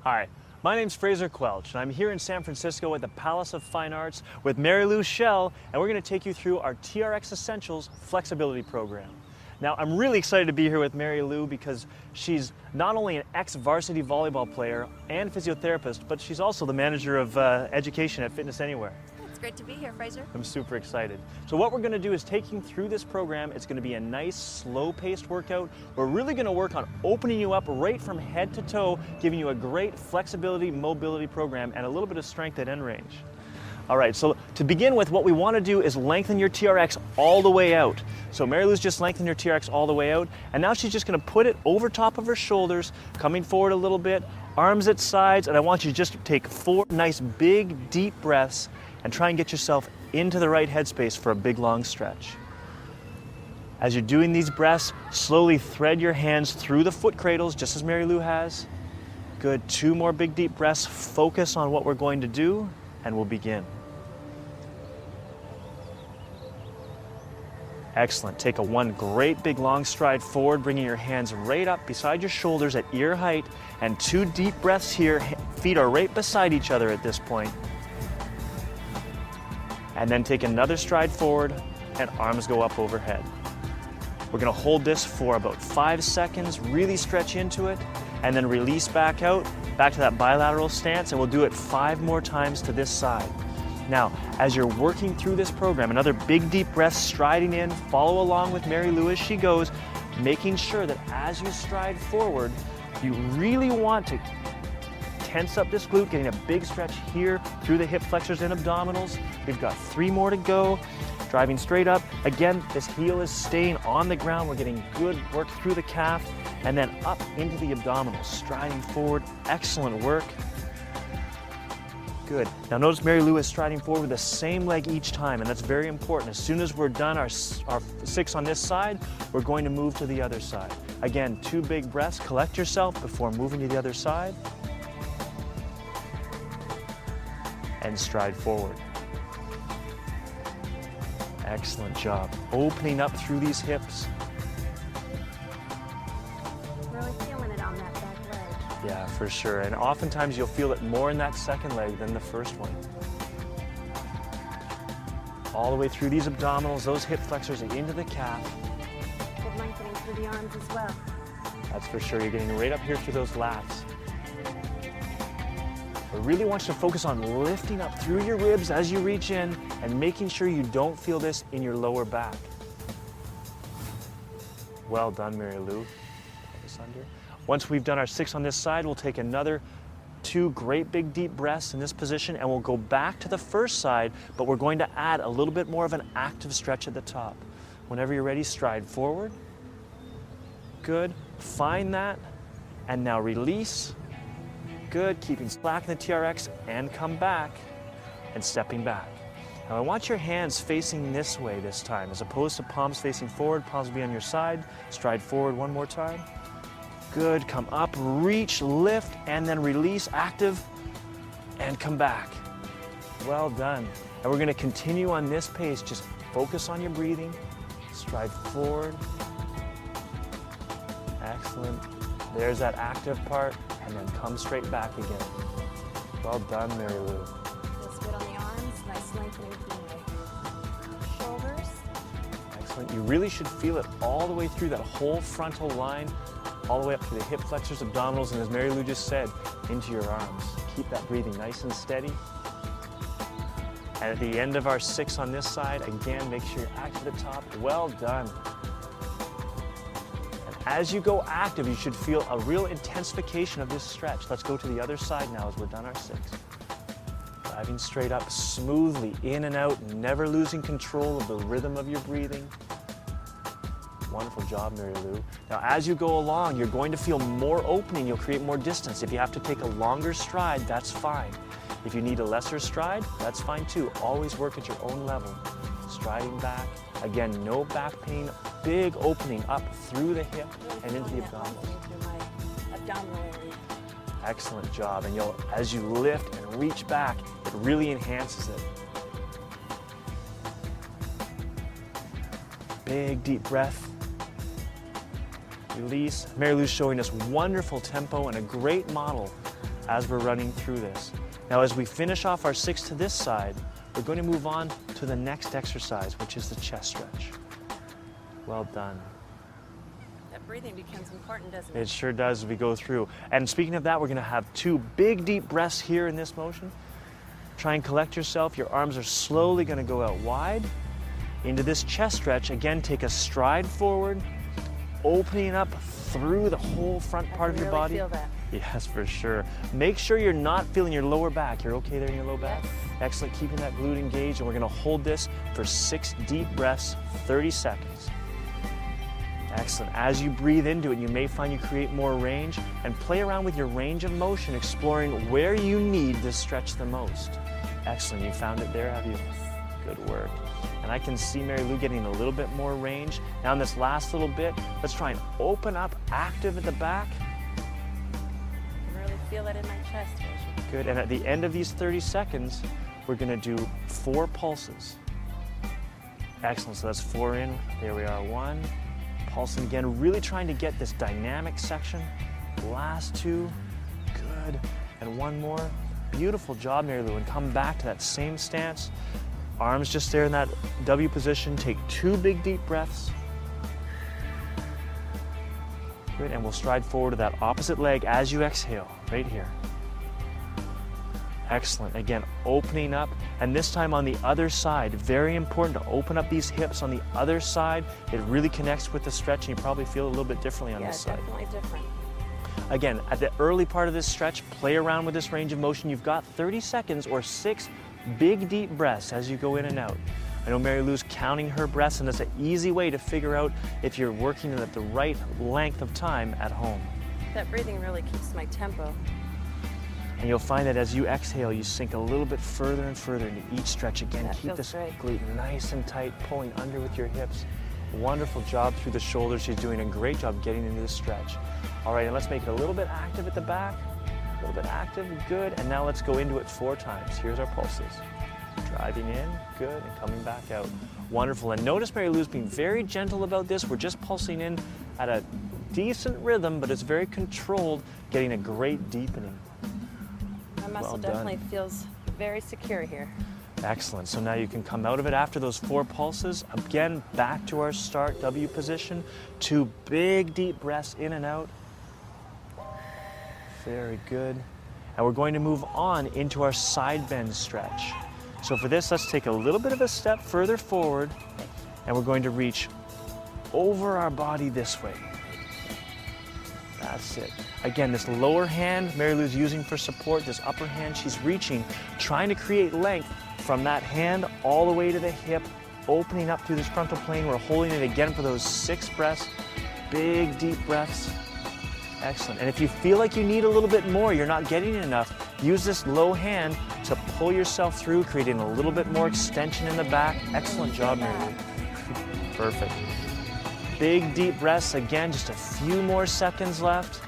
Hi, my name's Fraser Quelch, and I'm here in San Francisco at the Palace of Fine Arts with Mary Lou Schell, and we're going to take you through our TRX Essentials flexibility program. Now, I'm really excited to be here with Mary Lou because she's not only an ex-varsity volleyball player and physiotherapist, but she's also the manager of education at Fitness Anywhere. It's great to be here, Fraser. I'm super excited. So what we're going to do is take you through this program. It's going to be a nice, slow-paced workout. We're really going to work on opening you up right from head to toe, giving you a great flexibility, mobility program, and a little bit of strength at end range. All right, so to begin with, what we want to do is lengthen your TRX all the way out. So Mary Lou's just lengthened her TRX all the way out, and now she's just going to put it over top of her shoulders, coming forward a little bit, arms at sides, and I want you to just take 4 nice, big, deep breaths and try and get yourself into the right headspace for a big, long stretch. As you're doing these breaths, slowly thread your hands through the foot cradles, just as Mary Lou has. Good, 2 more big, deep breaths. Focus on what we're going to do, and we'll begin. Excellent. Take one great big long stride forward, bringing your hands right up beside your shoulders at ear height, and 2 deep breaths here. Feet are right beside each other at this point. And then take another stride forward, and arms go up overhead. We're going to hold this for about 5 seconds, really stretch into it, and then release back out, back to that bilateral stance, and we'll do it 5 more times to this side. Now, as you're working through this program, another big deep breath, striding in, follow along with Mary Lou as she goes, making sure that as you stride forward, you really want to tense up this glute, getting a big stretch here through the hip flexors and abdominals. We've got 3 more to go. Driving straight up. Again, this heel is staying on the ground. We're getting good work through the calf and then up into the abdominals, striding forward. Excellent work. Good. Now notice Mary Lou is striding forward with the same leg each time, and that's very important. As soon as we're done our 6 on this side, we're going to move to the other side. Again, 2 big breaths. Collect yourself before moving to the other side. And stride forward. Excellent job. Opening up through these hips. Really feeling it on that back leg. Yeah, for sure. And oftentimes you'll feel it more in that second leg than the first one. All the way through these abdominals, those hip flexors and into the calf. Good lengthening through the arms as well. That's for sure. You're getting right up here through those lats. I really want you to focus on lifting up through your ribs as you reach in and making sure you don't feel this in your lower back. Well done, Mary Lou. This under. Once we've done our 6 on this side, we'll take another 2 great big deep breaths in this position, and we'll go back to the first side, but we're going to add a little bit more of an active stretch at the top. Whenever you're ready, stride forward. Good. Find that, and now release. Good, keeping slack in the TRX, and come back and stepping back. Now I want your hands facing this way this time, as opposed to palms facing forward. Palms will be on your side. Stride forward 1 more time. Good, come up, reach, lift, and then release, active, and come back. Well done. And we're gonna continue on this pace. Just focus on your breathing. Stride forward. Excellent. There's that active part. And then come straight back again. Well done, Mary Lou. Feels good on the arms. Nice lengthening through the shoulders. Excellent. You really should feel it all the way through that whole frontal line, all the way up to the hip flexors, abdominals, and as Mary Lou just said, into your arms. Keep that breathing nice and steady. And at the end of our 6 on this side, again, make sure you're active at the top. Well done. As you go active, you should feel a real intensification of this stretch. Let's go to the other side now as we're done our 6. Driving straight up, smoothly in and out, never losing control of the rhythm of your breathing. Wonderful job, Mary Lou. Now, as you go along, you're going to feel more opening. You'll create more distance. If you have to take a longer stride, that's fine. If you need a lesser stride, that's fine too. Always work at your own level. Striding back. Again, no back pain. Big opening up through the hip and into the abdominals. Through my abdominal area. Excellent job. And as you lift and reach back, it really enhances it. Big deep breath. Release. Mary Lou's showing us wonderful tempo and a great model as we're running through this. Now, as we finish off our 6 to this side, we're going to move on to the next exercise, which is the chest stretch. Well done. That breathing becomes important, doesn't It it? sure does as we go through. And speaking of that, we're going to have 2 big, deep breaths here in this motion. Try and collect yourself. Your arms are slowly going to go out wide. Into this chest stretch, again, take a stride forward, opening up through the whole front part of your really body. Feel that. Yes, for sure. Make sure you're not feeling your lower back. You're okay there in your low back? Yes. Excellent, keeping that glute engaged, and we're gonna hold this for 6 deep breaths, 30 seconds. Excellent. As you breathe into it, you may find you create more range, and play around with your range of motion, exploring where you need this stretch the most. Excellent, you found it there, have you? Good work. And I can see Mary Lou getting a little bit more range. Now in this last little bit, let's try and open up active at the back. I can really feel that in my chest, Rachel. Good, and at the end of these 30 seconds, we're gonna do 4 pulses. Excellent, so that's 4 in, there we are, 1. Pulsing again, really trying to get this dynamic section. Last 2, good, and 1 more. Beautiful job, Mary Lou, and come back to that same stance. Arms just there in that W position. Take 2 big deep breaths. Good, and we'll stride forward to that opposite leg as you exhale, right here. Excellent, again, opening up, and this time on the other side. Very important to open up these hips on the other side. It really connects with the stretch, and you probably feel a little bit differently on this side. Definitely different. Again, at the early part of this stretch, play around with this range of motion. You've got 30 seconds or 6 big deep breaths as you go in and out. I know Mary Lou's counting her breaths, and that's an easy way to figure out if you're working at the right length of time at home. That breathing really keeps my tempo. And you'll find that as you exhale, you sink a little bit further and further into each stretch. Again, That keep feels this great. glute nice and tight, pulling under with your hips. Wonderful job through the shoulders. She's doing a great job getting into the stretch. All right, and let's make it a little bit active at the back. A little bit active, good. And now let's go into it 4 times. Here's our pulses. Driving in, good, and coming back out. Wonderful, and notice Mary Lou's being very gentle about this. We're just pulsing in at a decent rhythm, but it's very controlled, getting a great deepening. My muscle Well done. definitely feels very secure here. Excellent, so now you can come out of it after those 4 pulses. Again, back to our start W position. 2 big deep breaths in and out. Very good. And we're going to move on into our side bend stretch. So for this, let's take a little bit of a step further forward, and we're going to reach over our body this way. That's it. Again, this lower hand Mary Lou's using for support, this upper hand she's reaching, trying to create length from that hand all the way to the hip, opening up through this frontal plane. We're holding it again for those 6 breaths, big deep breaths. Excellent. And if you feel like you need a little bit more, you're not getting enough, use this low hand to pull yourself through, creating a little bit more extension in the back. Excellent job, Mary Lou. Perfect. Big deep breaths again, just a few more seconds left.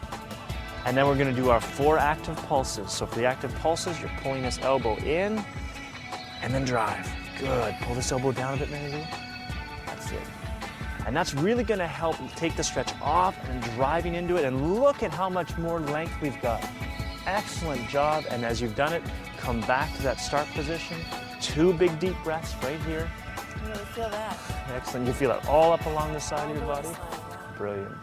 And then we're going to do our 4 active pulses. So for the active pulses, you're pulling this elbow in and then drive. Good. Pull this elbow down a bit, Mary Lou. That's it. And that's really going to help take the stretch off and driving into it. And look at how much more length we've got. Excellent job. And as you've done it, come back to that start position. 2 big deep breaths right here. I really feel that. Excellent. You feel it all up along the side of your All body? the way slide, Brilliant.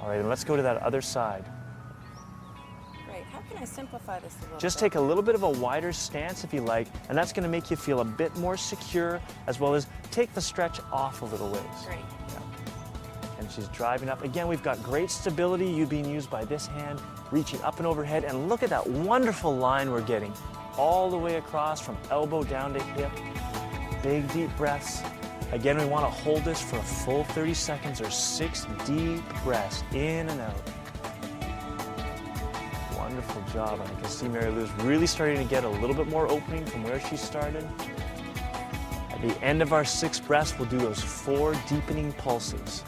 All right, and let's go to that other side. yeah. Great. How can I simplify this a little Just bit? take a little bit of a wider stance if you like, and that's going to make you feel a bit more secure, as well as take the stretch off a little ways. Great. And she's driving up. Again, we've got great stability. You being used by this hand, reaching up and overhead, and look at that wonderful line we're getting all the way across from elbow down to hip. Big deep breaths. Again, we want to hold this for a full 30 seconds or 6 deep breaths in and out. Wonderful job. And I can see Mary Lou's really starting to get a little bit more opening from where she started. At the end of our 6 breaths, we'll do those 4 deepening pulses.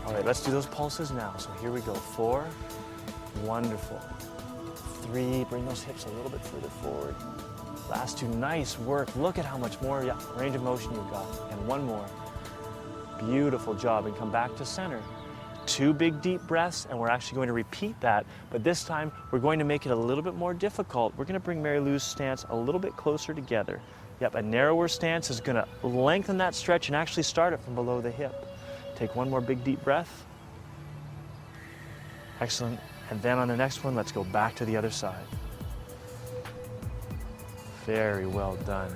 All right, let's do those pulses now. So here we go. 4. Wonderful. 3. Bring those hips a little bit further forward. Last 2. Nice work. Look at how much more range of motion you've got. And 1 more. Beautiful job. And come back to center. 2 big deep breaths, and we're actually going to repeat that, but this time we're going to make it a little bit more difficult. We're going to bring Mary Lou's stance a little bit closer together. Yep, a narrower stance is going to lengthen that stretch and actually start it from below the hip. Take 1 more big deep breath. Excellent. And then on the next one, let's go back to the other side. Very well done.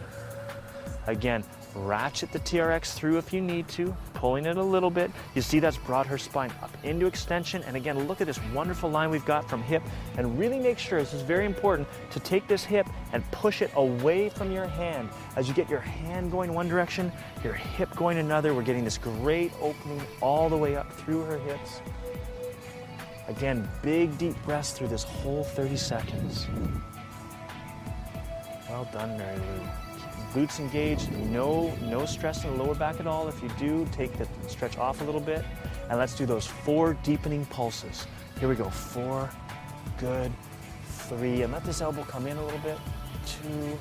Again, ratchet the TRX through if you need to, pulling it a little bit. You see that's brought her spine up into extension. And again, look at this wonderful line we've got from hip, and really make sure, this is very important, to take this hip and push it away from your hand. As you get your hand going one direction, your hip going another, we're getting this great opening all the way up through her hips. Again, big deep breaths through this whole 30 seconds. Well done, Mary Lou. Glutes engaged, no stress in the lower back at all. If you do, take the stretch off a little bit. And let's do those 4 deepening pulses. Here we go, 4, good, 3, and let this elbow come in a little bit, 2,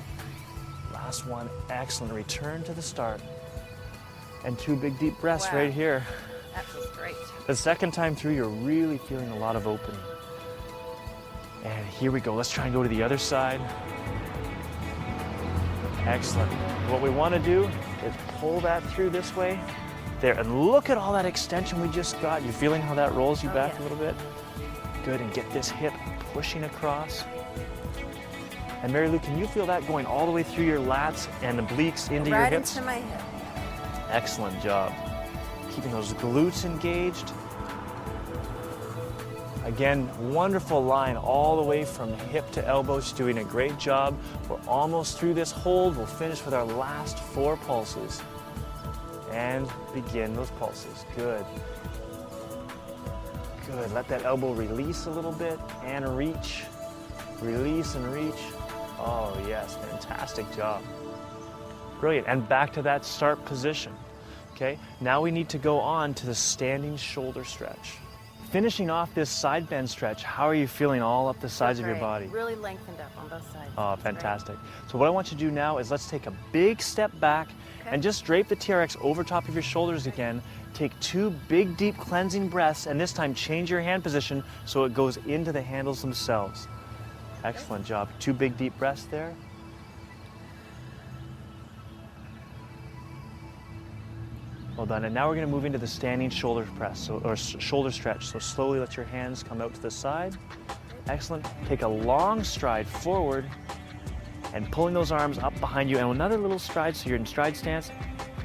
last one, excellent. Return to the start. And 2 big deep breaths right here. That feels great. The second time through, you're really feeling a lot of opening. And here we go, let's try and go to the other side. Excellent. What we want to do is pull that through this way. There, and look at all that extension we just got. You feeling how that rolls you back a little bit? Good, and get this hip pushing across. And Mary Lou, can you feel that going all the way through your lats and the obliques into your hips? Right into my hip. Excellent job. Keeping those glutes engaged. Again, wonderful line all the way from hip to elbow. She's doing a great job. We're almost through this hold. We'll finish with our last 4 pulses. And begin those pulses. Good. Good. Let that elbow release a little bit and reach. Release and reach. Oh yes, fantastic job. Brilliant. And back to that start position. Okay, now we need to go on to the standing shoulder stretch. Finishing off this side bend stretch, how are you feeling all up the sides of your body? Really lengthened up on both sides. Oh, fantastic. So what I want you to do now is let's take a big step back and just drape the TRX over top of your shoulders again. Take 2 big, deep cleansing breaths, and this time change your hand position so it goes into the handles themselves. Excellent job. 2 big, deep breaths there. Well done. And now we're going to move into the standing shoulder press, or shoulder stretch. So slowly let your hands come out to the side. Excellent. Take a long stride forward and pulling those arms up behind you. And another little stride, so you're in stride stance.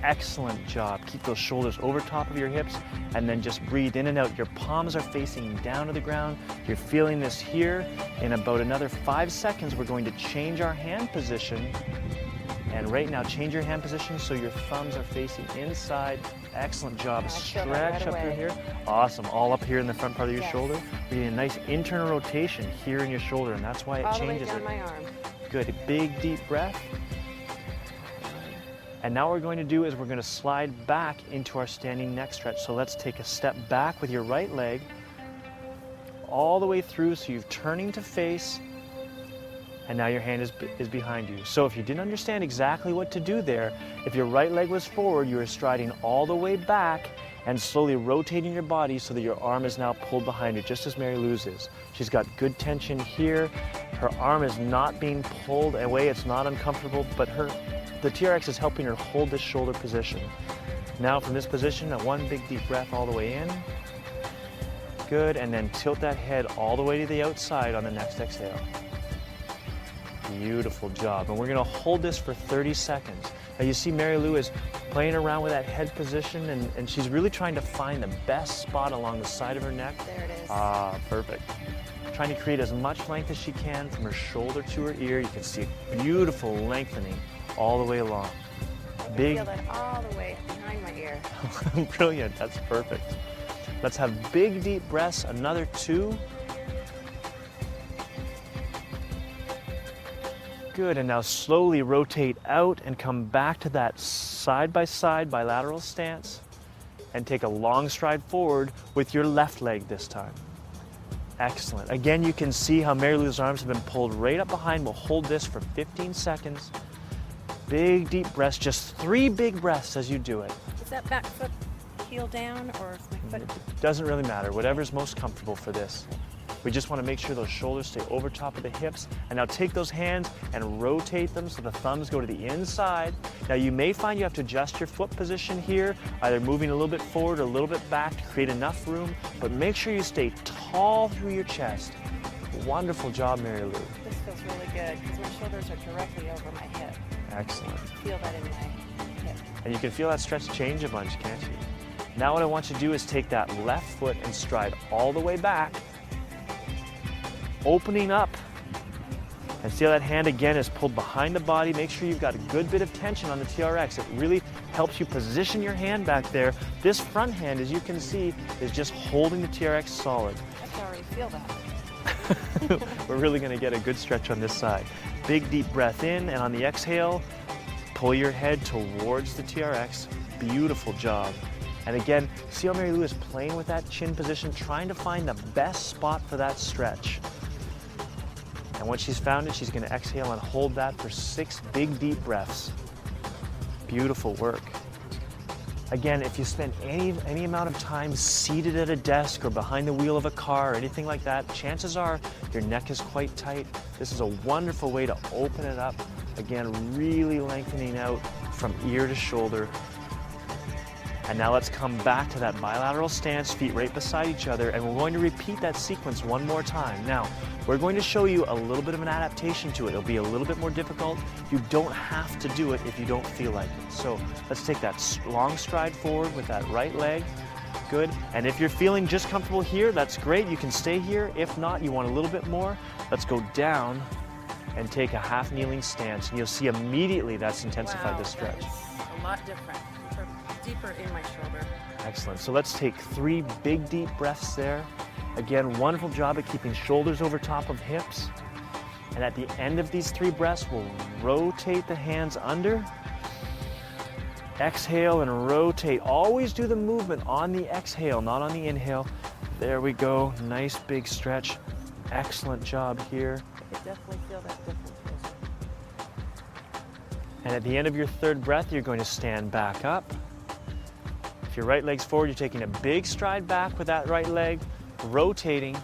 Excellent job. Keep those shoulders over top of your hips and then just breathe in and out. Your palms are facing down to the ground. You're feeling this here. In about another 5 seconds, we're going to change our hand position. And right now, change your hand position so your thumbs are facing inside. Excellent job. Stretch up through here. Awesome. All up here in the front part of your shoulder. We're getting a nice internal rotation here in your shoulder, and that's why it changes it. All the way down my arm. Good. Big, deep breath. And now what we're going to do is we're going to slide back into our standing neck stretch. So let's take a step back with your right leg all the way through, so you're turning to face. And now your hand is behind you. So if you didn't understand exactly what to do there, if your right leg was forward, you are striding all the way back and slowly rotating your body so that your arm is now pulled behind you, just as Mary Lou's is. She's got good tension here. Her arm is not being pulled away. It's not uncomfortable, but the TRX is helping her hold this shoulder position. Now from this position, 1 big deep breath all the way in. Good, and then tilt that head all the way to the outside on the next exhale. Beautiful job. And we're going to hold this for 30 seconds. Now you see Mary Lou is playing around with that head position, and she's really trying to find the best spot along the side of her neck. There it is. Ah, perfect. Trying to create as much length as she can from her shoulder to her ear. You can see a beautiful lengthening all the way along. Big. Feel that all the way behind my ear. Brilliant. That's perfect. Let's have big, deep breaths. Another 2. Good, and now slowly rotate out and come back to that side-by-side bilateral stance and take a long stride forward with your left leg this time. Excellent. Again, you can see how Mary Lou's arms have been pulled right up behind. We'll hold this for 15 seconds. Big, deep breaths, just 3 big breaths as you do it. Is that back foot heel down or is my foot? Doesn't really matter, whatever's most comfortable for this. We just want to make sure those shoulders stay over top of the hips. And now take those hands and rotate them so the thumbs go to the inside. Now you may find you have to adjust your foot position here, either moving a little bit forward or a little bit back to create enough room, but make sure you stay tall through your chest. Wonderful job, Mary Lou. This feels really good because my shoulders are directly over my hip. Excellent. Feel that in my hip. And you can feel that stretch change a bunch, can't you? Now what I want you to do is take that left foot and stride all the way back, opening up. And see how that hand again is pulled behind the body. Make sure you've got a good bit of tension on the TRX. It really helps you position your hand back there. This front hand, as you can see, is just holding the TRX solid. I can already feel that. We're really going to get a good stretch on this side. Big deep breath in, and on the exhale, pull your head towards the TRX. Beautiful job. And again, see how Mary Lou is playing with that chin position, trying to find the best spot for that stretch. And once she's found it, she's going to exhale and hold that for 6 big deep breaths. Beautiful work. Again, if you spend any amount of time seated at a desk or behind the wheel of a car or anything like that, chances are your neck is quite tight. This is a wonderful way to open it up. Again, really lengthening out from ear to shoulder. And now let's come back to that bilateral stance, feet right beside each other, and we're going to repeat that sequence one more time. Now, we're going to show you a little bit of an adaptation to it. It'll be a little bit more difficult. You don't have to do it if you don't feel like it. So let's take that long stride forward with that right leg. Good. And if you're feeling just comfortable here, that's great. You can stay here. If not, you want a little bit more, let's go down and take a half kneeling stance. And you'll see immediately that's intensified the stretch. That is a lot different. Deeper in my shoulder. Excellent. So let's take 3 big deep breaths there. Again, wonderful job at keeping shoulders over top of hips. And at the end of these 3 breaths, we'll rotate the hands under. Exhale and rotate. Always do the movement on the exhale, not on the inhale. There we go. Nice big stretch. Excellent job here. I could definitely feel that difference. And at the end of your 3rd breath, you're going to stand back up. If your right leg's forward, you're taking a big stride back with that right leg, rotating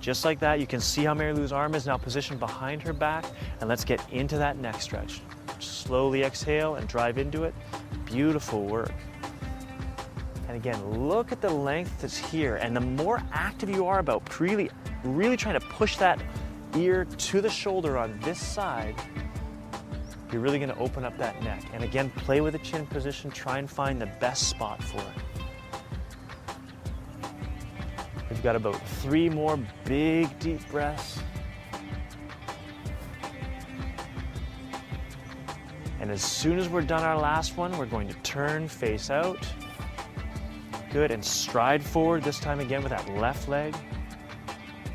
just like that. You can see how Mary Lou's arm is now positioned behind her back, and let's get into that neck stretch. Slowly exhale and drive into it. Beautiful work. And again, look at the length that's here, and the more active you are about really trying to push that ear to the shoulder on this side, you're really going to open up that neck. And again, play with the chin position, try and find the best spot for it. We've got about 3 more big deep breaths. And as soon as we're done our last one, we're going to turn face out. Good, and stride forward, this time again with that left leg.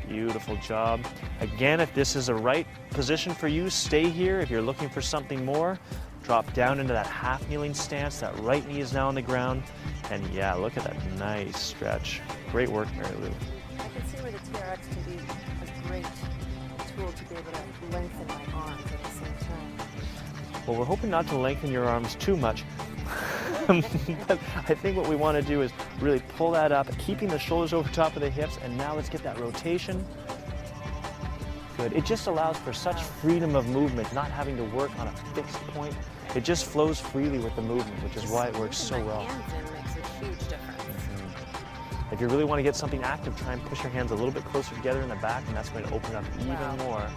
Beautiful job. Again, if this is a right position for you, stay here. If you're looking for something more, drop down into that half kneeling stance. That right knee is now on the ground. And yeah, look at that nice stretch. Great work, Mary Lou. I can see where the TRX can be a great tool to be able to lengthen my arms at the same time. Well, we're hoping not to lengthen your arms too much. But I think what we want to do is really pull that up, keeping the shoulders over top of the hips, and now let's get that rotation. Good. It just allows for such freedom of movement, not having to work on a fixed point. It just flows freely with the movement, which is why it works so well. Hands in makes a huge difference. If you really want to get something active, try and push your hands a little bit closer together in the back, and that's going to open up even more.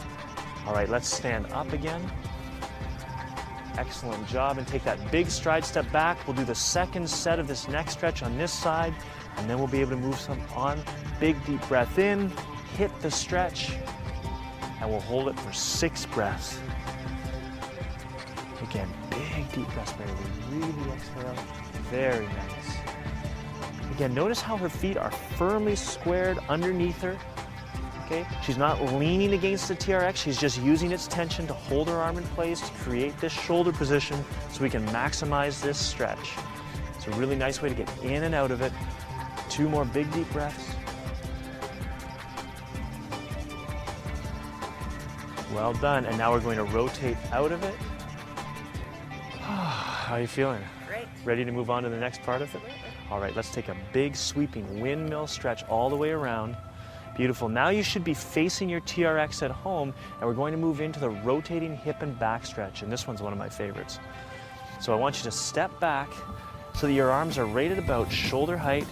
All right, let's stand up again. Excellent job, and take that big stride step back. We'll do the 2nd set of this neck stretch on this side, and then we'll be able to move some on. Big deep breath in, hit the stretch, and we'll hold it for 6 breaths. Again, big deep breaths, Mary Lou. Really exhale. Very nice. Again, notice how her feet are firmly squared underneath her. Okay? She's not leaning against the TRX, she's just using its tension to hold her arm in place to create this shoulder position so we can maximize this stretch. It's a really nice way to get in and out of it. 2 more big deep breaths. Well done, and now we're going to rotate out of it. How are you feeling? Great. Ready to move on to the next part of it? Absolutely. All right, let's take a big sweeping windmill stretch all the way around. Beautiful. Now you should be facing your TRX at home, and we're going to move into the rotating hip and back stretch, and this one's one of my favorites. So I want you to step back so that your arms are right at about shoulder height.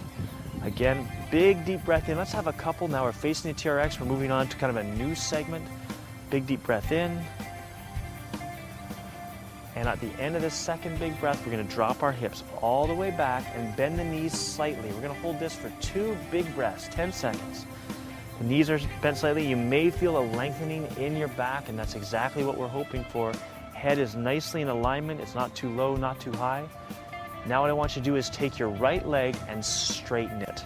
Again, big deep breath in. Let's have a couple. Now we're facing the TRX. We're moving on to kind of a new segment. Big deep breath in. And at the end of this second big breath, we're going to drop our hips all the way back and bend the knees slightly. We're going to hold this for 2 big breaths, 10 seconds. The knees are bent slightly. You may feel a lengthening in your back, and that's exactly what we're hoping for. Head is nicely in alignment. It's not too low, not too high. Now what I want you to do is take your right leg and straighten it.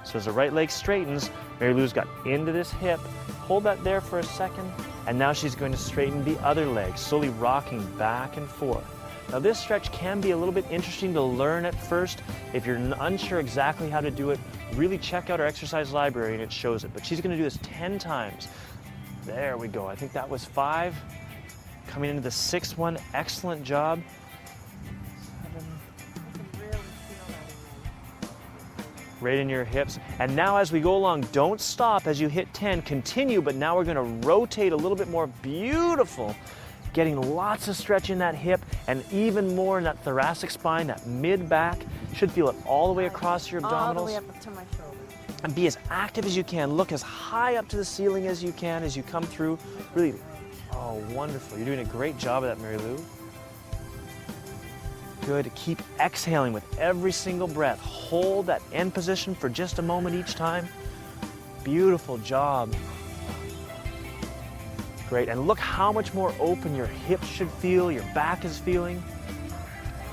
So as the right leg straightens, Mary Lou's got into this hip. Hold that there for a second, and now she's going to straighten the other leg, slowly rocking back and forth. Now this stretch can be a little bit interesting to learn at first. If you're unsure exactly how to do it, really check out our exercise library and it shows it. But she's going to do this 10 times. There we go. I think that was 5. Coming into the 6th one, excellent job. 7. Right in your hips. And now as we go along, don't stop as you hit 10, continue, but now we're gonna rotate a little bit more. Beautiful. Getting lots of stretch in that hip and even more in that thoracic spine, that mid-back. Should feel it all the way across your abdominals. All the way up to my shoulders. And be as active as you can. Look as high up to the ceiling as you can as you come through. Really, oh, wonderful. You're doing a great job of that, Mary Lou. Good. Keep exhaling with every single breath. Hold that end position for just a moment each time. Beautiful job. Great. And look how much more open your hips should feel, your back is feeling.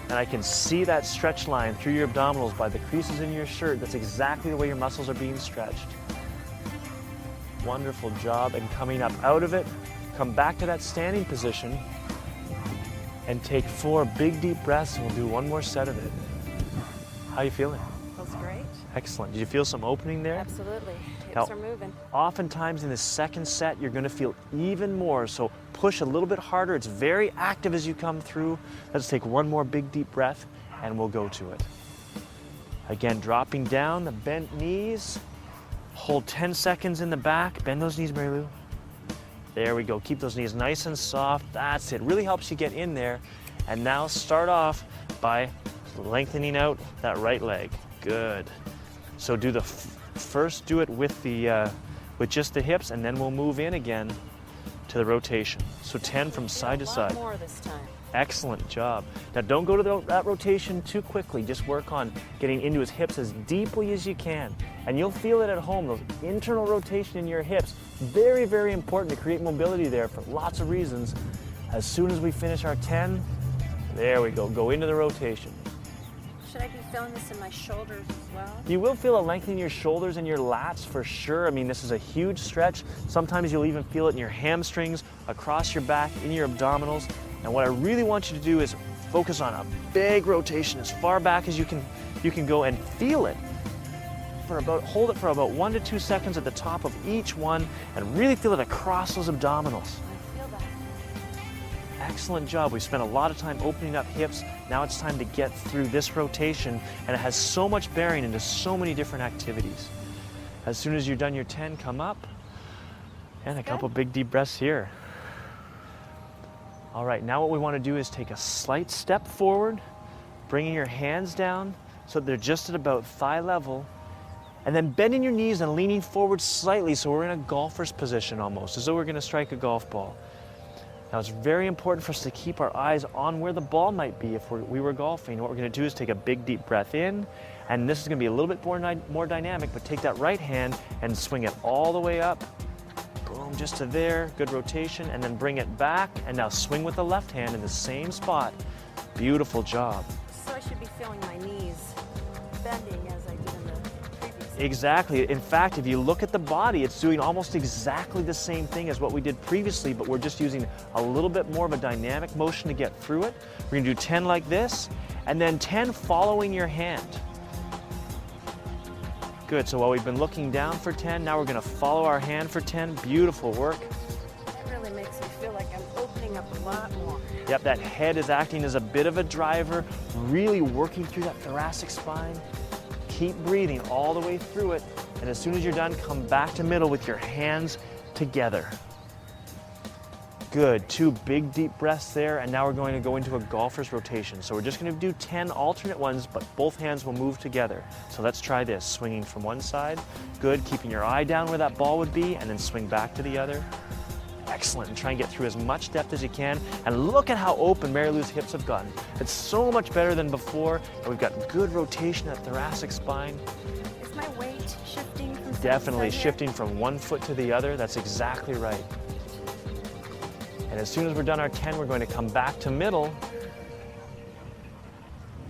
And I can see that stretch line through your abdominals by the creases in your shirt. That's exactly the way your muscles are being stretched. Wonderful job. And coming up out of it, come back to that standing position and take 4 big deep breaths, and we'll do one more set of it. How are you feeling? Feels great. Excellent. Did you feel some opening there? Absolutely. Hips Now, are moving. oftentimes in the second set, you're going to feel even more, so push a little bit harder. It's very active as you come through. Let's take one more big deep breath, and we'll go to it. Again, dropping down the bent knees. Hold 10 seconds in the back. Bend those knees, Mary Lou. There we go. Keep those knees nice and soft. That's it. Really helps you get in there. And now start off by lengthening out that right leg. Good. So do the first do it with the with just the hips, and then we'll move in again to the rotation. So 10 from side to side. A lot more this time. Excellent job. Now don't go to that rotation too quickly. Just work on getting into his hips as deeply as you can. And you'll feel it at home, those internal rotation in your hips. Very, very important to create mobility there for lots of reasons. As soon as we finish our 10, there we go. Go into the rotation. Should I be feeling this in my shoulders as well? You will feel a lengthening in your shoulders and your lats for sure. I mean, this is a huge stretch. Sometimes you'll even feel it in your hamstrings, across your back, in your abdominals. And what I really want you to do is focus on a big rotation as far back as you can go, and feel it for hold it for about 1 to 2 seconds at the top of each one, and really feel it across those abdominals. I feel that. Excellent job. We spent a lot of time opening up hips. Now it's time to get through this rotation, and it has so much bearing into so many different activities. As soon as you're done your 10, come up, and a couple big deep breaths here. All right, now what we want to do is take a slight step forward, bringing your hands down so that they're just at about thigh level, and then bending your knees and leaning forward slightly so we're in a golfer's position almost, as though we're going to strike a golf ball. Now it's very important for us to keep our eyes on where the ball might be if we were golfing. What we're going to do is take a big deep breath in, and this is going to be a little bit more dynamic, but take that right hand and swing it all the way up. Boom, just to there, good rotation, and then bring it back, and now swing with the left hand in the same spot. Beautiful job. So I should be feeling my knees bending as I did in the previous. Exactly. In fact, if you look at the body, it's doing almost exactly the same thing as what we did previously, but we're just using a little bit more of a dynamic motion to get through it. We're gonna do 10 like this, and then 10 following your hand. Good, so while we've been looking down for 10, now we're gonna follow our hand for 10. Beautiful work. That really makes me feel like I'm opening up a lot more. Yep, that head is acting as a bit of a driver, really working through that thoracic spine. keep breathing all the way through it. And as soon as you're done, come back to middle with your hands together. Good, 2 big deep breaths there, and now we're going to go into a golfer's rotation. So we're just going to do 10 alternate ones, but both hands will move together. So let's try this, swinging from one side. Good, keeping your eye down where that ball would be, and then swing back to the other. Excellent, and try and get through as much depth as you can. And look at how open Mary Lou's hips have gotten. It's so much better than before, and we've got good rotation at thoracic spine. Is my weight shifting from side Definitely to side shifting from one foot to the other. That's exactly right. And as soon as we're done our 10, we're going to come back to middle.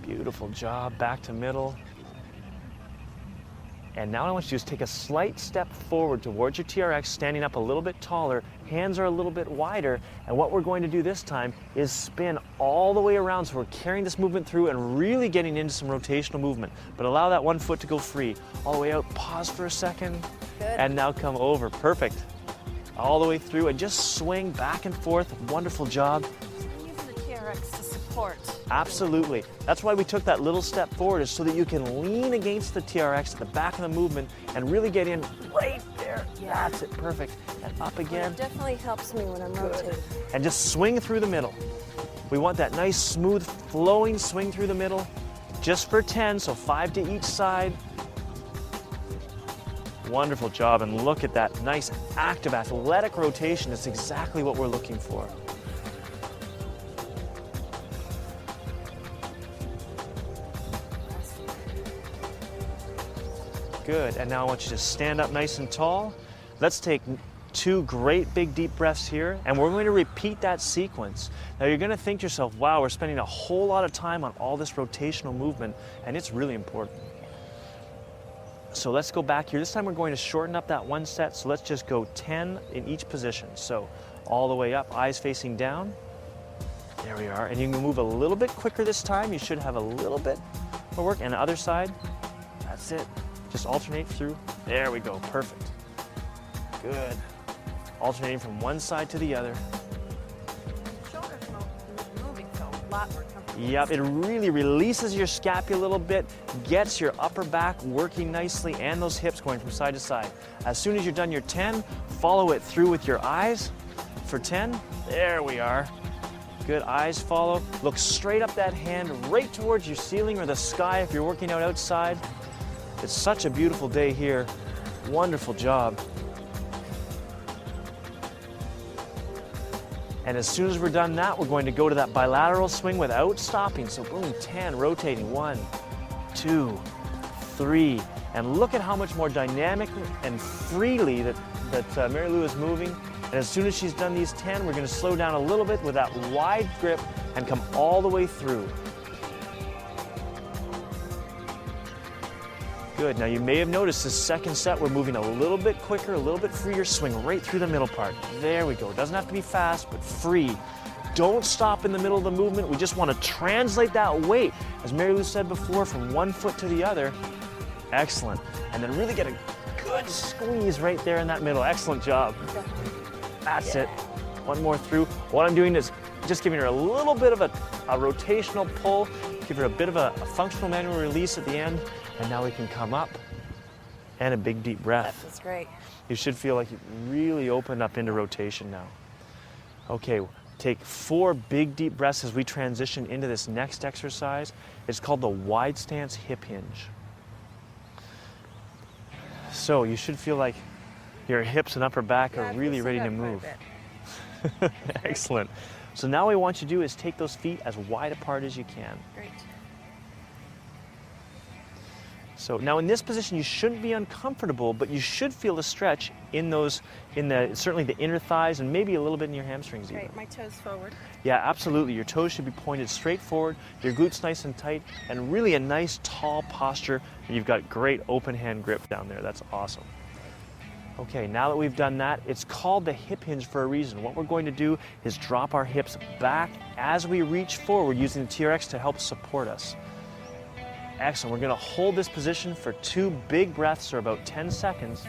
Beautiful job, back to middle. And now what I want you to do is take a slight step forward towards your TRX, standing up a little bit taller, hands are a little bit wider, and what we're going to do this time is spin all the way around, so we're carrying this movement through and really getting into some rotational movement. But allow that one foot to go free. All the way out, pause for a second, Good. and now come over, perfect. All the way through and just swing back and forth, wonderful job. I'm using the TRX to support. Absolutely. That's why we took that little step forward, is so that you can lean against the TRX at the back of the movement and really get in right there. Yeah. That's it, perfect. And up Well, again. it definitely helps me when I'm rotating. And just swing through the middle. We want that nice, smooth, flowing swing through the middle, just for 10, so 5 to each side. Wonderful job, and look at that nice, active, athletic rotation. It's exactly what we're looking for. Good, and now I want you to stand up nice and tall. Let's take 2 great big deep breaths here, and we're going to repeat that sequence. Now you're going to think to yourself, wow, we're spending a whole lot of time on all this rotational movement, and it's really important. So let's go back here. This time we're going to shorten up that one set, so let's just go 10 in each position. So all the way up, eyes facing down. There we are, and you can move a little bit quicker this time. You should have a little bit more work. And the other side, that's it. Just alternate through. There we go, perfect. Good. Alternating from one side to the other. Shoulders moving, so a lot more comfortable. Yep, it really releases your scapula a little bit, gets your upper back working nicely, and those hips going from side to side. As soon as you're done your 10, follow it through with your eyes for 10. There we are. Good, eyes follow. Look straight up that hand, right towards your ceiling or the sky if you're working out outside. It's such a beautiful day here. Wonderful job. And as soon as we're done that, we're going to go to that bilateral swing without stopping. So boom, 10, rotating, 1, 2, 3. And look at how much more dynamic and freely that Mary Lou is moving. And as soon as she's done these 10, we're going to slow down a little bit with that wide grip and come all the way through. Good, now you may have noticed this second set, we're moving a little bit quicker, a little bit freer, swing right through the middle part. There we go, it doesn't have to be fast, but free. Don't stop in the middle of the movement, we just want to translate that weight, as Mary Lou said before, from one foot to the other. Excellent, and then really get a good squeeze right there in that middle. Excellent job. That's it. One more through. What I'm doing is just giving her a little bit of a rotational pull, give her a bit of a functional manual release at the end, and now we can come up and a big deep breath. That's great. You should feel like you really opened up into rotation now. Okay, take 4 big deep breaths as we transition into this next exercise. It's called the wide stance hip hinge. So you should feel like your hips and upper back are really ready to move. Excellent. So now what we want you to do is take those feet as wide apart as you can. Great. So now in this position, you shouldn't be uncomfortable, but you should feel a stretch in those, certainly the inner thighs and maybe a little bit in your hamstrings even. Great, my toes forward. Yeah, absolutely. Your toes should be pointed straight forward, your glutes nice and tight, and really a nice tall posture. And you've got great open hand grip down there. That's awesome. Okay, now that we've done that, it's called the hip hinge for a reason. What we're going to do is drop our hips back as we reach forward using the TRX to help support us. Excellent. We're going to hold this position for 2 big breaths or about 10 seconds.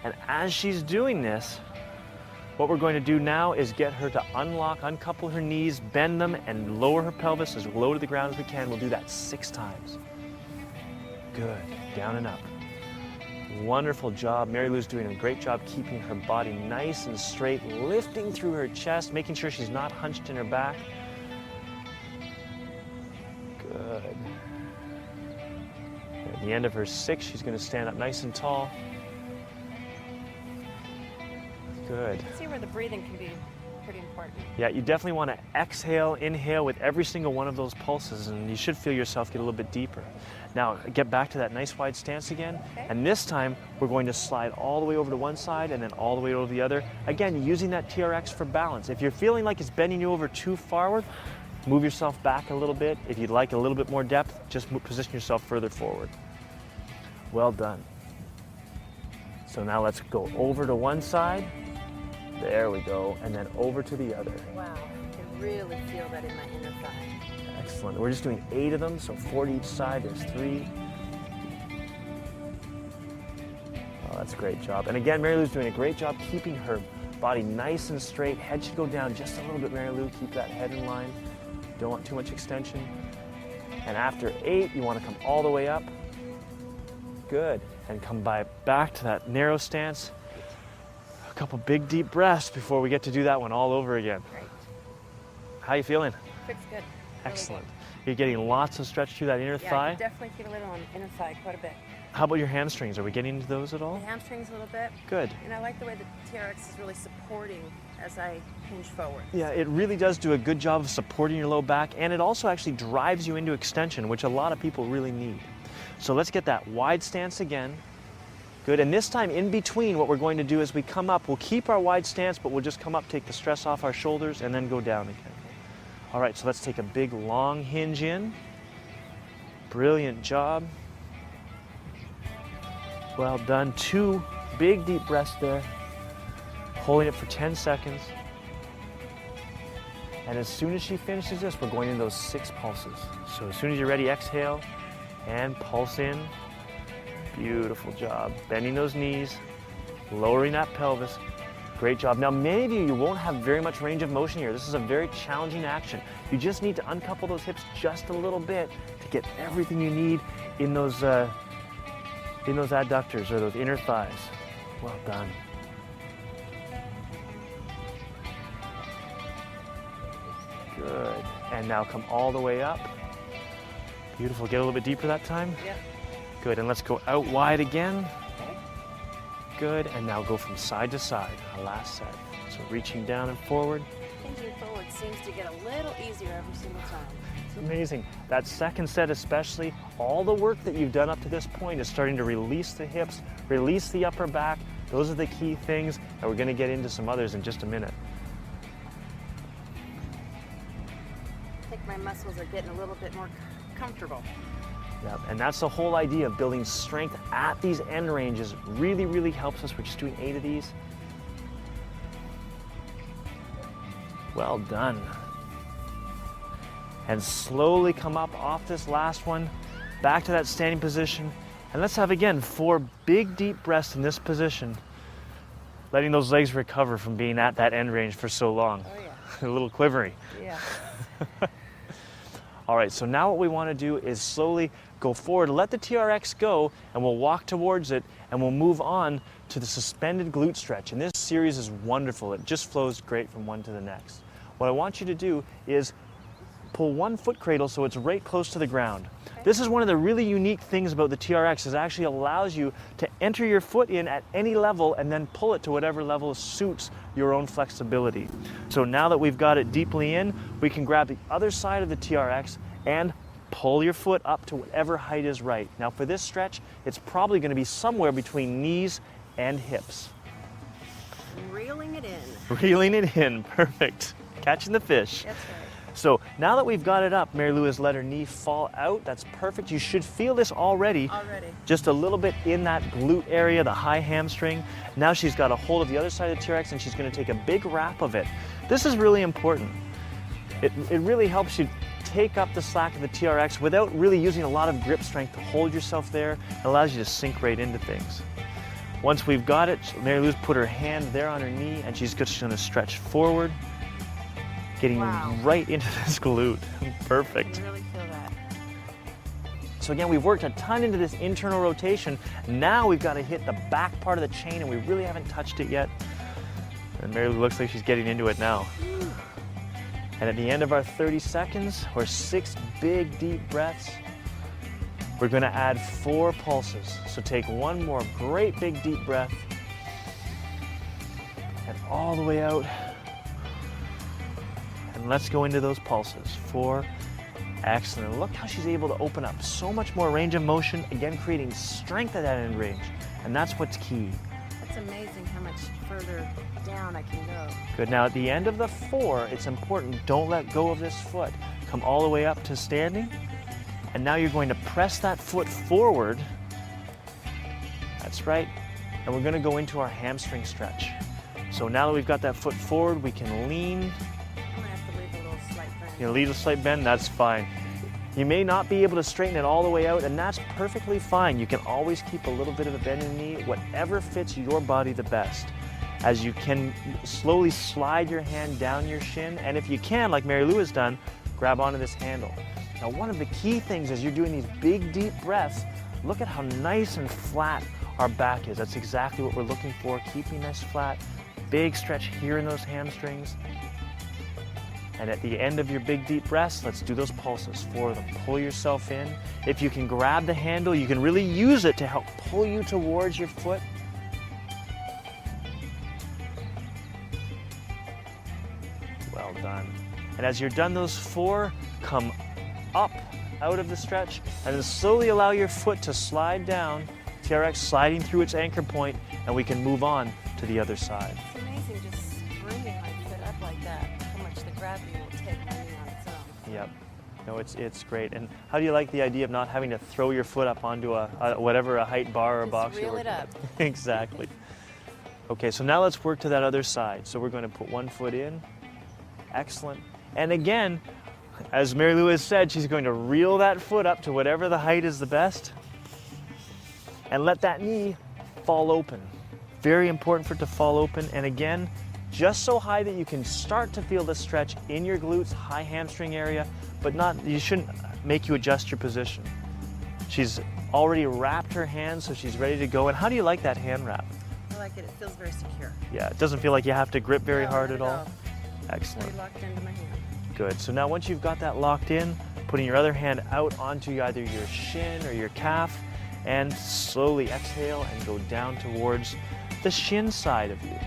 And as she's doing this, what we're going to do now is get her to uncouple her knees, bend them, and lower her pelvis as low to the ground as we can. We'll do that 6 times. Good, down and up. Wonderful job. Mary Lou's doing a great job keeping her body nice and straight, lifting through her chest, making sure she's not hunched in her back. Good. At the end of her 6, she's going to stand up nice and tall. Good. See where the breathing can be pretty important. Yeah, you definitely want to exhale, inhale with every single one of those pulses, and you should feel yourself get a little bit deeper. Now, get back to that nice wide stance again, and this time we're going to slide all the way over to one side and then all the way over to the other. Again, using that TRX for balance. If you're feeling like it's bending you over too forward, move yourself back a little bit. If you'd like a little bit more depth, just position yourself further forward. Well done. So now let's go over to one side. There we go, and then over to the other. Wow, I can really feel that in my inner thigh. Excellent. We're just doing 8 of them, so 4 to each side. There's 3. Oh, that's a great job. And again, Mary Lou's doing a great job keeping her body nice and straight. Head should go down just a little bit, Mary Lou. Keep that head in line. Don't want too much extension. And after 8, you want to come all the way up. Good. And come back to that narrow stance. A couple big deep breaths before we get to do that one all over again. Great. How you feeling? Feels good. Really Excellent. You're getting lots of stretch through that inner good. Yeah, thigh. I can definitely feel it on the inner thigh quite a bit. How about your hamstrings? Are we getting into those at all? The hamstrings a little bit. Good. And I like the way the TRX is really supporting as I hinge forward. Yeah, it really does do a good job of supporting your low back, and it also actually drives you into extension, which a lot of people really need. So let's get that wide stance again. Good, and this time in between, what we're going to do is we come up, we'll keep our wide stance, but we'll just come up, take the stress off our shoulders, and then go down again. All right, so let's take a big long hinge in. Brilliant job. Well done. 2 big deep breaths there. Holding it for 10 seconds. And as soon as she finishes this, we're going into those 6 pulses. So as soon as you're ready, exhale and pulse in. Beautiful job. Bending those knees, lowering that pelvis. Great job. Now, many of you won't have very much range of motion here. This is a very challenging action. You just need to uncouple those hips just a little bit to get everything you need in those adductors or those inner thighs. Well done. Good. And now come all the way up. Beautiful. Get a little bit deeper that time. Yep. Good. And let's go out wide again. Okay. Good. And now go from side to side. Our last set. So reaching down and forward. Hinging forward seems to get a little easier every single time. It's amazing. That second set especially, all the work that you've done up to this point is starting to release the hips, release the upper back. Those are the key things, and we're going to get into some others in just a minute. I think my muscles are getting a little bit more comfortable. Yep. And that's the whole idea of building strength at these end ranges. Really, really helps us. We're just doing 8 of these. Well done. And slowly come up off this last one, back to that standing position. And let's have, again, 4 big deep breaths in this position, letting those legs recover from being at that end range for so long. Oh yeah. A little quivery. Yeah. All right, so now what we want to do is slowly go forward, let the TRX go, and we'll walk towards it, and we'll move on to the suspended glute stretch. And this series is wonderful. It just flows great from one to the next. What I want you to do is pull one foot cradle so it's right close to the ground. Okay. This is one of the really unique things about the TRX, is it actually allows you to enter your foot in at any level and then pull it to whatever level suits your own flexibility. So now that we've got it deeply in, we can grab the other side of the TRX and pull your foot up to whatever height is right. Now for this stretch, it's probably going to be somewhere between knees and hips. Reeling it in. Reeling it in, perfect. Catching the fish. That's right. So now that we've got it up, Mary Lou has let her knee fall out. That's perfect. You should feel this already. Just a little bit in that glute area, the high hamstring. Now she's got a hold of the other side of the TRX and she's going to take a big wrap of it. This is really important. It really helps you take up the slack of the TRX without really using a lot of grip strength to hold yourself there. It allows you to sink right into things. Once we've got it, Mary Lou's put her hand there on her knee and she's just going to stretch forward, getting right into this glute. Perfect. I really feel that. So again, we've worked a ton into this internal rotation. Now we've got to hit the back part of the chain, and we really haven't touched it yet. And Mary Lou looks like she's getting into it now. And at the end of our 30 seconds, or 6 big deep breaths, we're going to add 4 pulses. So take one more great big deep breath, and all the way out. And let's go into those pulses. 4. Excellent. Look how she's able to open up so much more range of motion, again creating strength at that end range. And that's what's key. It's amazing how much further down I can go. Good. Now at the end of the 4, it's important, don't let go of this foot. Come all the way up to standing. And now you're going to press that foot forward. That's right. And we're going to go into our hamstring stretch. So now that we've got that foot forward, we can lean. I'm gonna have to leave a little slight bend. You know, leave a slight bend, that's fine. You may not be able to straighten it all the way out, and that's perfectly fine. You can always keep a little bit of a bend in the knee, whatever fits your body the best. As you can slowly slide your hand down your shin, and if you can, like Mary Lou has done, grab onto this handle. Now, one of the key things as you're doing these big, deep breaths, look at how nice and flat our back is. That's exactly what we're looking for, keeping this flat. Big stretch here in those hamstrings. And at the end of your big deep breaths, let's do those pulses, 4 of them. Pull yourself in. If you can grab the handle, you can really use it to help pull you towards your foot. Well done. And as you're done those 4, come up out of the stretch and then slowly allow your foot to slide down, TRX sliding through its anchor point, and we can move on to the other side. It's amazing just bringing my foot up like that, how much the gravity will take my knee on its own. Yep. No, it's great. And how do you like the idea of not having to throw your foot up onto a height bar or Just box you're reel it working up. with? Exactly. Okay, so now let's work to that other side. So we're going to put one foot in. Excellent. And again, as Mary Lou has said, she's going to reel that foot up to whatever the height is the best and let that knee fall open. Very important for it to fall open. And again, just so high that you can start to feel the stretch in your glutes, high hamstring area, but you shouldn't make you adjust your position. She's already wrapped her hands, so she's ready to go. And how do you like that hand wrap? I like it. It feels very secure. Yeah, it doesn't feel like you have to grip very No, hard not at all. Very Excellent. locked into my hand. Good. So now once you've got that locked in, putting your other hand out onto either your shin or your calf, and slowly exhale and go down towards the shin side of you.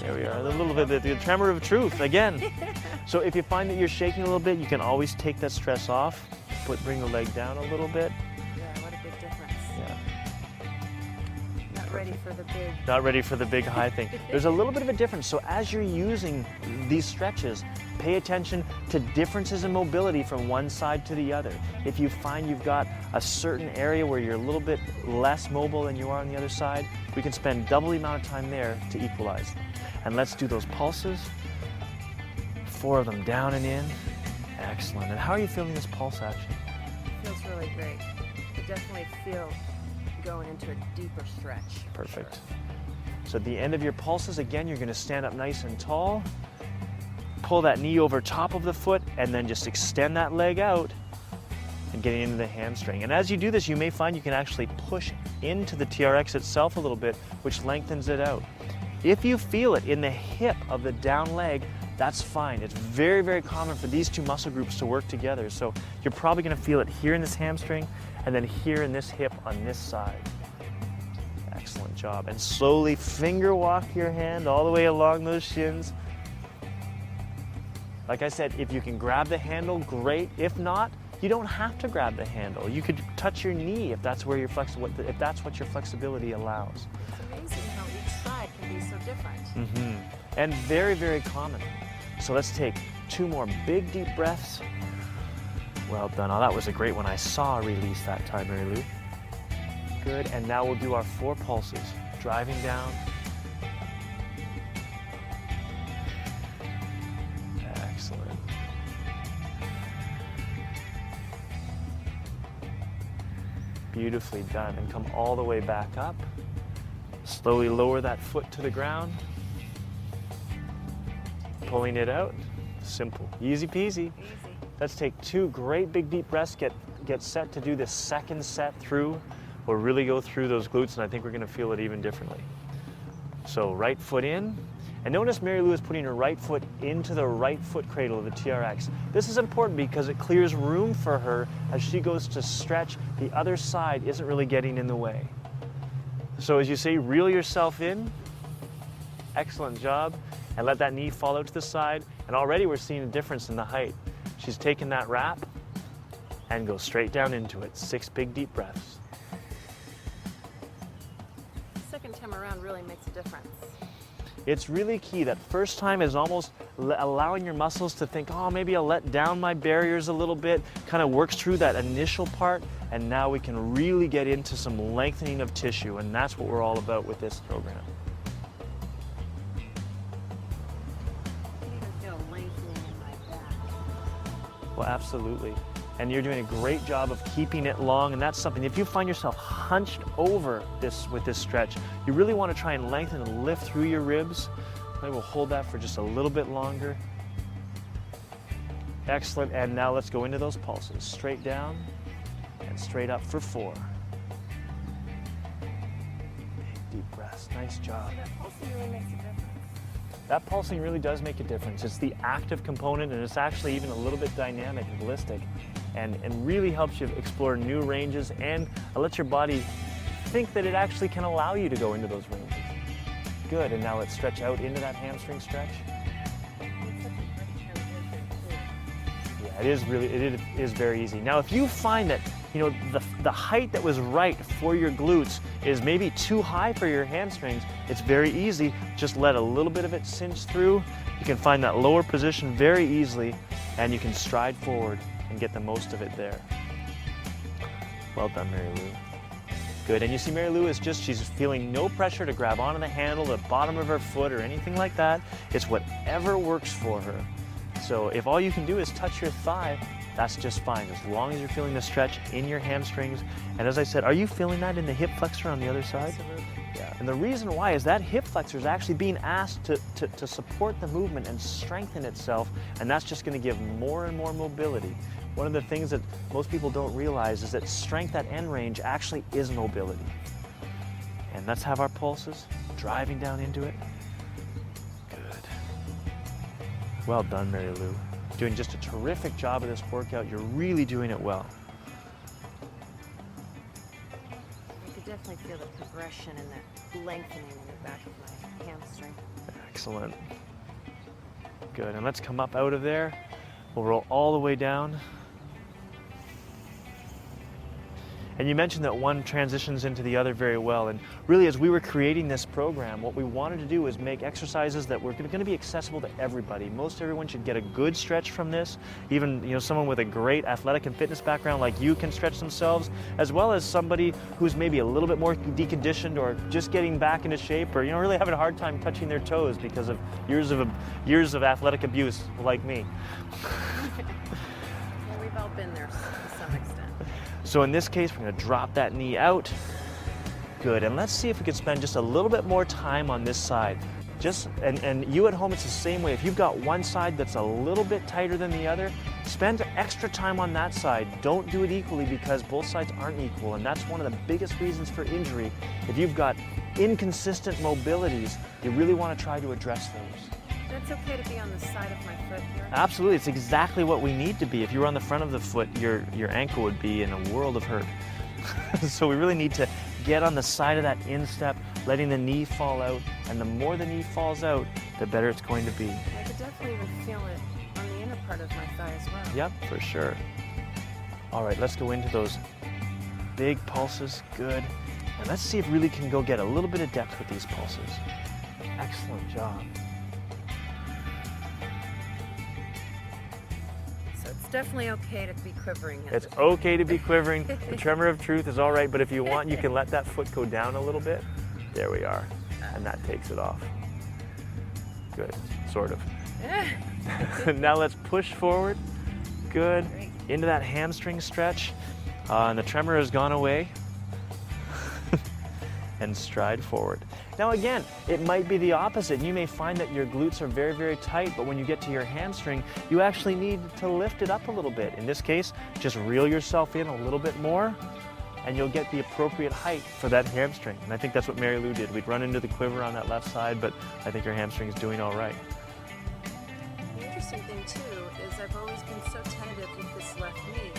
There we are, a little bit, the tremor of truth again. So if you find that you're shaking a little bit, you can always take that stress off, bring the leg down a little bit. Yeah, what a big difference. Yeah. Not ready for the big. Not ready for the big high thing. There's a little bit of a difference. So as you're using these stretches, pay attention to differences in mobility from one side to the other. If you find you've got a certain area where you're a little bit less mobile than you are on the other side, we can spend double the amount of time there to equalize them. And let's do those pulses. 4 of them down and in. Excellent. And how are you feeling this pulse action? It feels really great. I definitely feel going into a deeper stretch. Perfect. Sure. So at the end of your pulses, again, you're going to stand up nice and tall. Pull that knee over top of the foot and then just extend that leg out and getting into the hamstring. And as you do this, you may find you can actually push into the TRX itself a little bit, which lengthens it out. If you feel it in the hip of the down leg, that's fine. It's very, very common for these 2 muscle groups to work together. So you're probably going to feel it here in this hamstring and then here in this hip on this side. Excellent job. And slowly finger walk your hand all the way along those shins. Like I said, if you can grab the handle, great. If not, you don't have to grab the handle. You could touch your knee if that's where you're flexible, if that's what your flexibility allows. It's amazing how each side can be so different. Mm-hmm. And very, very common. So let's take 2 more big deep breaths. Well done. Oh, that was a great one. I saw a release that time, Mary Lou. Good. And now we'll do our 4 pulses. Driving down. Excellent. Beautifully done. And come all the way back up. Slowly lower that foot to the ground. Pulling it out. Simple. Easy peasy. Easy. Let's take 2 great big deep breaths. Get get set to do this second set through, we'll really go through those glutes, and I think we're gonna feel it even differently. So right foot in, and notice Mary Lou is putting her right foot into the right foot cradle of the TRX. This is important because it clears room for her as she goes to stretch. The other side isn't really getting in the way. So as you say, reel yourself in. Excellent job. And let that knee fall out to the side. And already we're seeing a difference in the height. She's taken that wrap and goes straight down into it. 6 big deep breaths. Second time around really makes a difference. It's really key. That first time is almost allowing your muscles to think, oh, maybe I'll let down my barriers a little bit, kind of works through that initial part, and now we can really get into some lengthening of tissue, and that's what we're all about with this program. I can even feel lengthening in my back. Well, absolutely. And you're doing a great job of keeping it long, and that's something, if you find yourself hunched over this with this stretch, you really want to try and lengthen and lift through your ribs. Maybe we'll hold that for just a little bit longer. Excellent, and now let's go into those pulses. Straight down and straight up for 4. Big deep breaths, nice job. That pulsing really makes a difference. That pulsing really does make a difference. It's the active component, and it's actually even a little bit dynamic and ballistic, and really helps you explore new ranges and let your body think that it actually can allow you to go into those ranges. Good, and now let's stretch out into that hamstring stretch. Yeah, it is very easy. Now, if you find that, you know, the height that was right for your glutes is maybe too high for your hamstrings, it's very easy. Just let a little bit of it cinch through. You can find that lower position very easily, and you can stride forward and get the most of it there. Well done, Mary Lou. Good, and you see Mary Lou is she's feeling no pressure to grab onto the handle, the bottom of her foot, or anything like that. It's whatever works for her. So if all you can do is touch your thigh, that's just fine, as long as you're feeling the stretch in your hamstrings. And as I said, are you feeling that in the hip flexor on the other side? Absolutely. Yeah, and the reason why is that hip flexor is actually being asked to support the movement and strengthen itself, and that's just going to give more and more mobility. One of the things that most people don't realize is that strength at end range actually is mobility. And let's have our pulses, driving down into it. Good. Well done, Mary Lou. Doing just a terrific job of this workout. You're really doing it well. I could definitely feel the progression and that lengthening in the back of my hamstring. Excellent. Good, and let's come up out of there. We'll roll all the way down. And you mentioned that one transitions into the other very well. And really, as we were creating this program, what we wanted to do was make exercises that were going to be accessible to everybody. Most everyone should get a good stretch from this. Even, you know, someone with a great athletic and fitness background like you can stretch themselves, as well as somebody who's maybe a little bit more deconditioned or just getting back into shape, or, you know, really having a hard time touching their toes because of years of athletic abuse, like me. Well, we've all been there to some extent. So in this case, we're going to drop that knee out. Good, and let's see if we can spend just a little bit more time on this side. And you at home, it's the same way. If you've got one side that's a little bit tighter than the other, spend extra time on that side. Don't do it equally, because both sides aren't equal, and that's one of the biggest reasons for injury. If you've got inconsistent mobilities, you really want to try to address those. That's okay to be on the side of my foot here? Absolutely, it's exactly what we need to be. If you were on the front of the foot, your ankle would be in a world of hurt. So we really need to get on the side of that instep, letting the knee fall out, and the more the knee falls out, the better it's going to be. I could definitely even feel it on the inner part of my thigh as well. Yep, for sure. All right, let's go into those big pulses. Good. And let's see if we really can go get a little bit of depth with these pulses. Excellent job. It's definitely okay to be quivering. It's okay to be quivering. The tremor of truth is all right, but if you want, you can let that foot go down a little bit. There we are. And that takes it off. Good, sort of. Now let's push forward. Good. Great. Into that hamstring stretch. And the tremor has gone away. and stride forward. Now again, it might be the opposite. You may find that your glutes are very, very tight, but when you get to your hamstring, you actually need to lift it up a little bit. In this case, just reel yourself in a little bit more, and you'll get the appropriate height for that hamstring. And I think that's what Mary Lou did. We'd run into the quiver on that left side, but I think her hamstring is doing all right. The interesting thing too is I've always been so tentative with this left knee,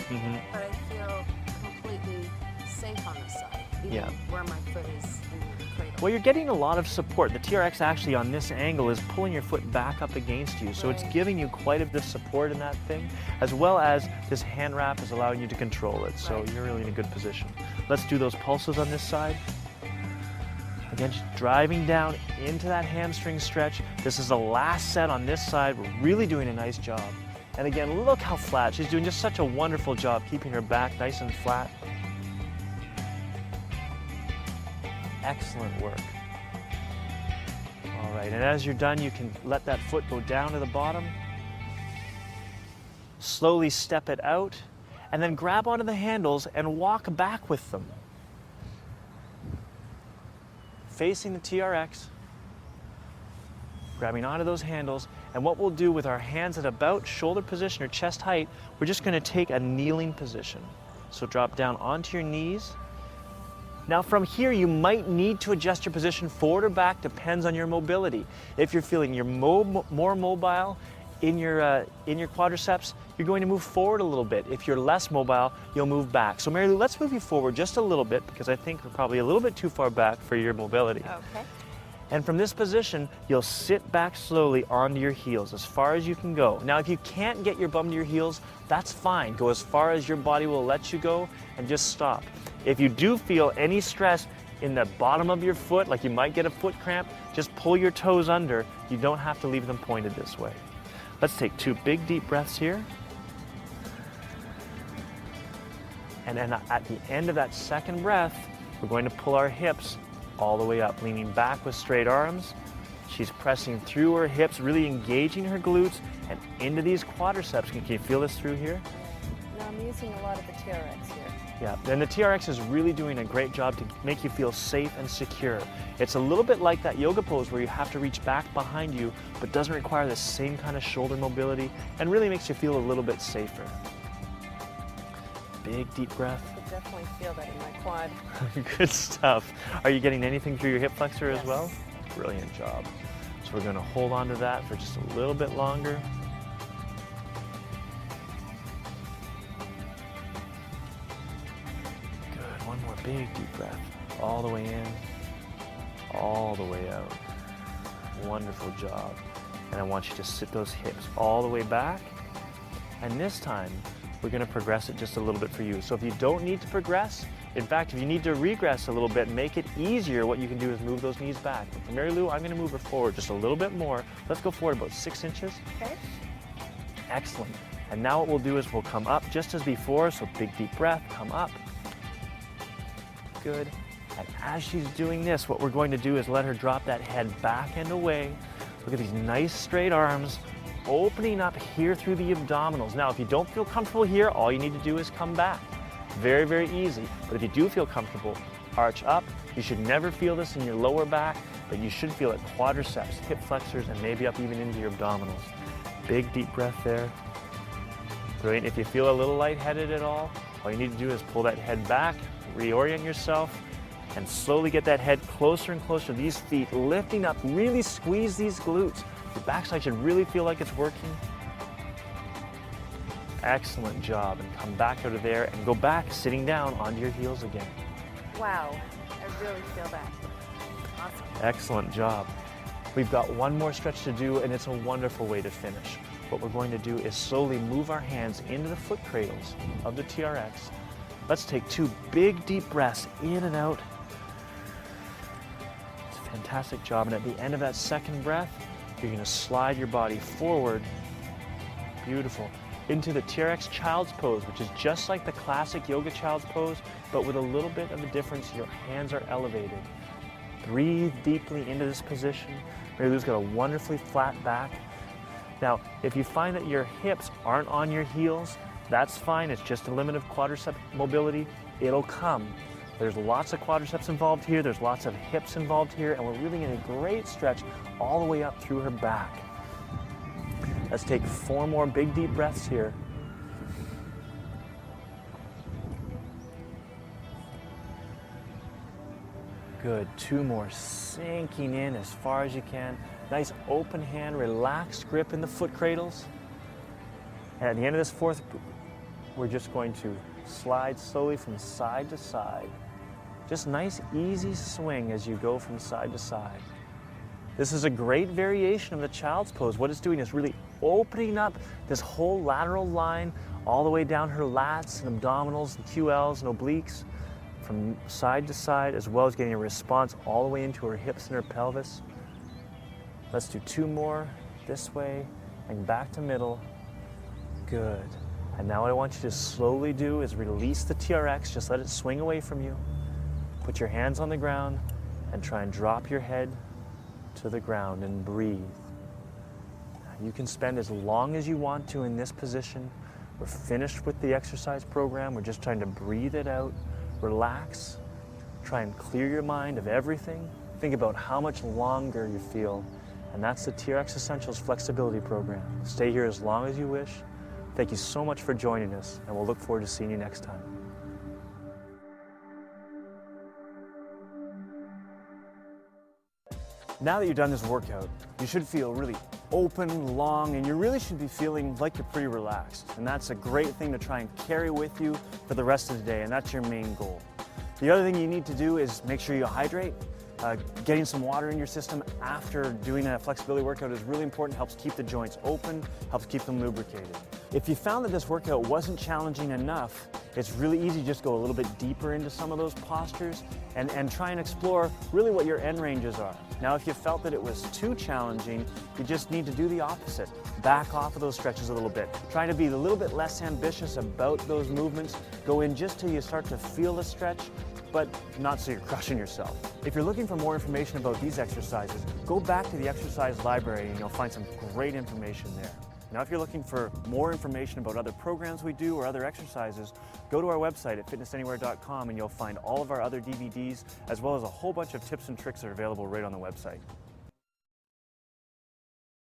but I feel completely safe on this side, even where my foot is in the cradle. Well, you're getting a lot of support. The TRX actually on this angle is pulling your foot back up against you, so it's giving you quite a bit of support in that thing, as well as this hand wrap is allowing you to control it, so you're really in a good position. Let's do those pulses on this side. Again, just driving down into that hamstring stretch. This is the last set on this side. We're really doing a nice job. And again, look how flat. She's doing just such a wonderful job keeping her back nice and flat. Excellent work. All right, and as you're done, you can let that foot go down to the bottom. Slowly step it out, and then grab onto the handles and walk back with them. Facing the TRX, grabbing onto those handles, and what we'll do with our hands at about shoulder position or chest height, we're just going to take a kneeling position. So drop down onto your knees. Now from here, you might need to adjust your position forward or back, depends on your mobility. If you're feeling you're more mobile in your quadriceps, you're going to move forward a little bit. If you're less mobile, you'll move back. So Mary Lou, let's move you forward just a little bit because I think we're probably a little bit too far back for your mobility. Okay. And from this position, you'll sit back slowly onto your heels as far as you can go. Now, if you can't get your bum to your heels, that's fine. Go as far as your body will let you go and just stop. If you do feel any stress in the bottom of your foot, like you might get a foot cramp, just pull your toes under. You don't have to leave them pointed this way. Let's take 2 big deep breaths here. And then at the end of that second breath, we're going to pull our hips all the way up, leaning back with straight arms. She's pressing through her hips, really engaging her glutes and into these quadriceps. Can you feel this through here? Now I'm using a lot of the TRX here. Yeah, and the TRX is really doing a great job to make you feel safe and secure. It's a little bit like that yoga pose where you have to reach back behind you, but doesn't require the same kind of shoulder mobility and really makes you feel a little bit safer. Big deep breath. I can definitely feel that in my quad. Good stuff. Are you getting anything through your hip flexor as well? Yes. Brilliant job. So we're going to hold on to that for just a little bit longer. Good. One more big deep breath. All the way in, all the way out. Wonderful job. And I want you to sit those hips all the way back. And this time, we're going to progress it just a little bit for you. So if you don't need to progress, in fact, if you need to regress a little bit, make it easier, what you can do is move those knees back. But for Mary Lou, I'm going to move her forward just a little bit more. Let's go forward about 6 inches. Okay. Excellent. And now what we'll do is we'll come up just as before. So big deep breath, come up. Good. And as she's doing this, what we're going to do is let her drop that head back and away. Look at these nice straight arms, opening up here through the abdominals. Now, if you don't feel comfortable here, all you need to do is come back. Very, very easy. But if you do feel comfortable, arch up. You should never feel this in your lower back, but you should feel it quadriceps, hip flexors, and maybe up even into your abdominals. Big deep breath there. Brilliant. If you feel a little lightheaded at all you need to do is pull that head back, reorient yourself, and slowly get that head closer and closer to these feet, lifting up, really squeeze these glutes. Your backside should really feel like it's working. Excellent job. And come back out of there and go back, sitting down onto your heels again. Wow, I really feel that. Awesome. Excellent job. We've got one more stretch to do, and it's a wonderful way to finish. What we're going to do is slowly move our hands into the foot cradles of the TRX. Let's take 2 big deep breaths in and out. It's a fantastic job. And at the end of that second breath, you're going to slide your body forward. Beautiful. Into the TRX Child's Pose, which is just like the classic yoga Child's Pose, but with a little bit of a difference. Your hands are elevated. Breathe deeply into this position. Mary Lou's got a wonderfully flat back. Now, if you find that your hips aren't on your heels, that's fine. It's just a limit of quadricep mobility. It'll come. There's lots of quadriceps involved here, there's lots of hips involved here, and we're really getting a great stretch all the way up through her back. Let's take 4 more big deep breaths here. Good, 2 more, sinking in as far as you can. Nice open hand, relaxed grip in the foot cradles. And at the end of this 4th, we're just going to slide slowly from side to side. Just nice, easy swing as you go from side to side. This is a great variation of the child's pose. What it's doing is really opening up this whole lateral line all the way down her lats and abdominals and QLs and obliques from side to side, as well as getting a response all the way into her hips and her pelvis. Let's do 2 more this way and back to middle. Good. And now what I want you to slowly do is release the TRX, just let it swing away from you. Put your hands on the ground and try and drop your head to the ground and breathe. You can spend as long as you want to in this position. We're finished with the exercise program. We're just trying to breathe it out, relax, try and clear your mind of everything. Think about how much longer you feel. And that's the TRX Essentials Flexibility Program. Stay here as long as you wish. Thank you so much for joining us, and we'll look forward to seeing you next time. Now that you've done this workout, you should feel really open, long, and you really should be feeling like you're pretty relaxed. And that's a great thing to try and carry with you for the rest of the day, and that's your main goal. The other thing you need to do is make sure you hydrate. Getting some water in your system after doing a flexibility workout is really important. Helps keep the joints open, helps keep them lubricated. If you found that this workout wasn't challenging enough, it's really easy to just go a little bit deeper into some of those postures and try and explore really what your end ranges are. Now, if you felt that it was too challenging, you just need to do the opposite. Back off of those stretches a little bit. Try to be a little bit less ambitious about those movements. Go in just till you start to feel the stretch, but not so you're crushing yourself. If you're looking for more information about these exercises, go back to the exercise library and you'll find some great information there. Now, if you're looking for more information about other programs we do or other exercises, go to our website at fitnessanywhere.com and you'll find all of our other DVDs, as well as a whole bunch of tips and tricks that are available right on the website.